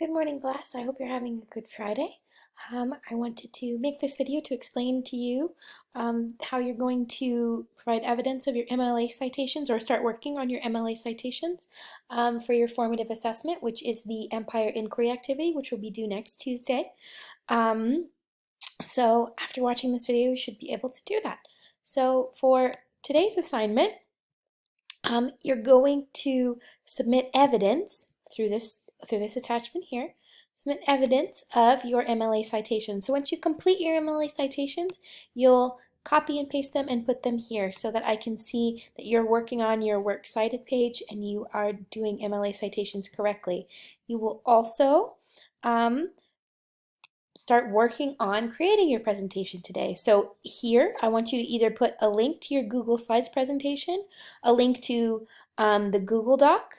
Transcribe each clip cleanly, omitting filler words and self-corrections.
Good morning, class. I hope you're having a good Friday. I wanted to make this video to explain to you how you're going to provide evidence of your MLA citations or start working on your MLA citations for your formative assessment, which is the Empire Inquiry activity, which will be due next Tuesday. So after watching this video, you should be able to do that. So for today's assignment, you're going to submit evidence through this attachment here. Submit evidence of your MLA citations. So once you complete your MLA citations, you'll copy and paste them and put them here so that I can see that you're working on your works cited page and you are doing MLA citations correctly. You will also start working on creating your presentation today. So here, I want you to either put a link to your Google Slides presentation, a link to the Google Doc,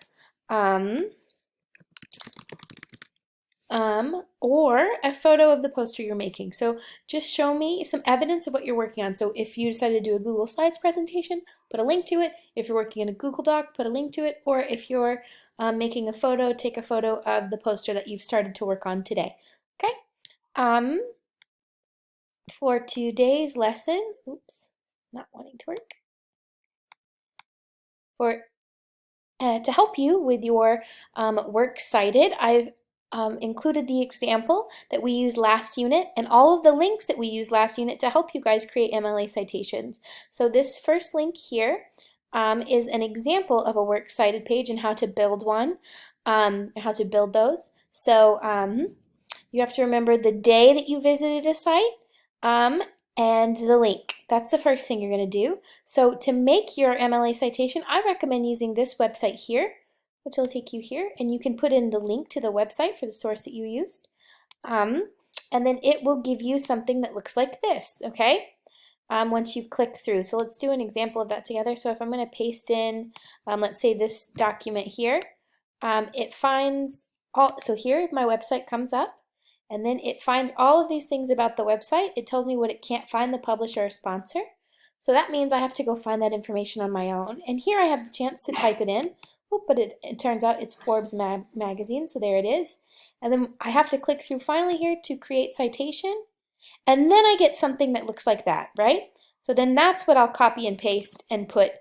or a photo of the poster you're making. So just show me some evidence of what you're working on. So if you decide to do a Google Slides presentation, put a link to it. If you're working in a Google Doc, put a link to it. Or if you're making a photo, take a photo of the poster that you've started to work on today. Okay? For today's lesson, oops, it's not wanting to work. To help you with your works cited, I've included the example that we used last unit and all of the links that we used last unit to help you guys create MLA citations. So this first link here is an example of a works cited page and how to build one, how to build those. So you have to remember the day that you visited a site and the link. That's the first thing you're going to do. So to make your MLA citation, I recommend using this website here, which will take you here, and you can put in the link to the website for the source that you used. And then it will give you something that looks like this, okay? Once you click through. So let's do an example of that together. So if I'm going to paste in, let's say this document here, it finds all, so here my website comes up. And then it finds all of these things about the website. It tells me what it can't find, the publisher or sponsor. So that means I have to go find that information on my own. And here I have the chance to type it in. Oh, but it turns out it's Forbes magazine, so there it is. And then I have to click through finally here to create citation. And then I get something that looks like that, right? So then that's what I'll copy and paste and put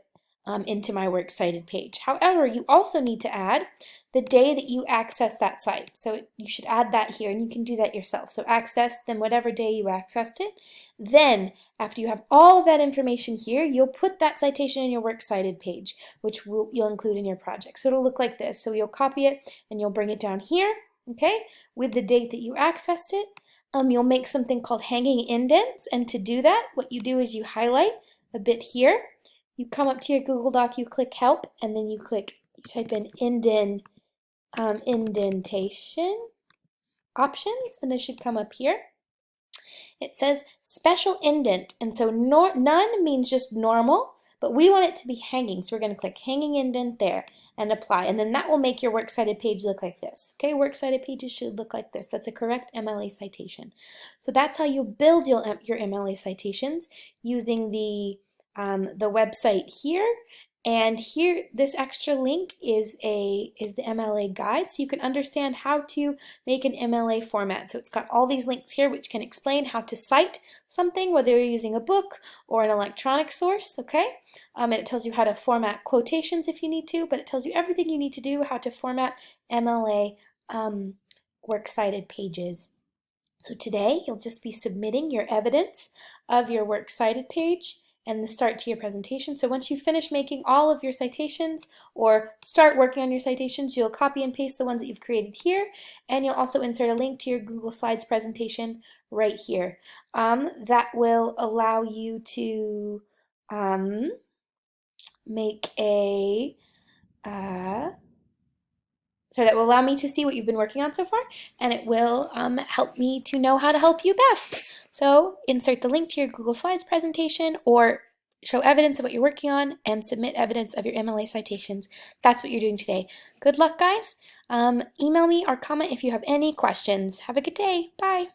into my works cited page. However, you also need to add the day that you access that site. So you should add that here, and you can do that yourself. So access, then whatever day you accessed it. Then, after you have all of that information here, you'll put that citation in your works cited page, which you'll include in your project. So it'll look like this. So you'll copy it, and you'll bring it down here, okay, with the date that you accessed it. You'll make something called hanging indents, and to do that, what you do is you highlight a bit here. You come up to your Google Doc, you click Help, and then you type in indentation options, and this should come up here. It says special indent, and so none means just normal, but we want it to be hanging, so we're going to click hanging indent there and apply, and then that will make your works cited page look like this. Okay, works cited pages should look like this. That's a correct MLA citation. So that's how you build your MLA citations using the website here, and here this extra link is the MLA guide, so you can understand how to make an MLA format. So it's got all these links here which can explain how to cite something, whether you're using a book or an electronic source, okay? And it tells you how to format quotations if you need to, but it tells you everything you need to do, how to format MLA works cited pages. So today you'll just be submitting your evidence of your works cited page and the start to your presentation. So once you finish making all of your citations or start working on your citations, you'll copy and paste the ones that you've created here, and you'll also insert a link to your Google Slides presentation right here. That will allow you to that will allow me to see what you've been working on so far, and it will help me to know how to help you best. So insert the link to your Google Slides presentation or show evidence of what you're working on and submit evidence of your MLA citations. That's what you're doing today. Good luck, guys. Email me or comment if you have any questions. Have a good day. Bye.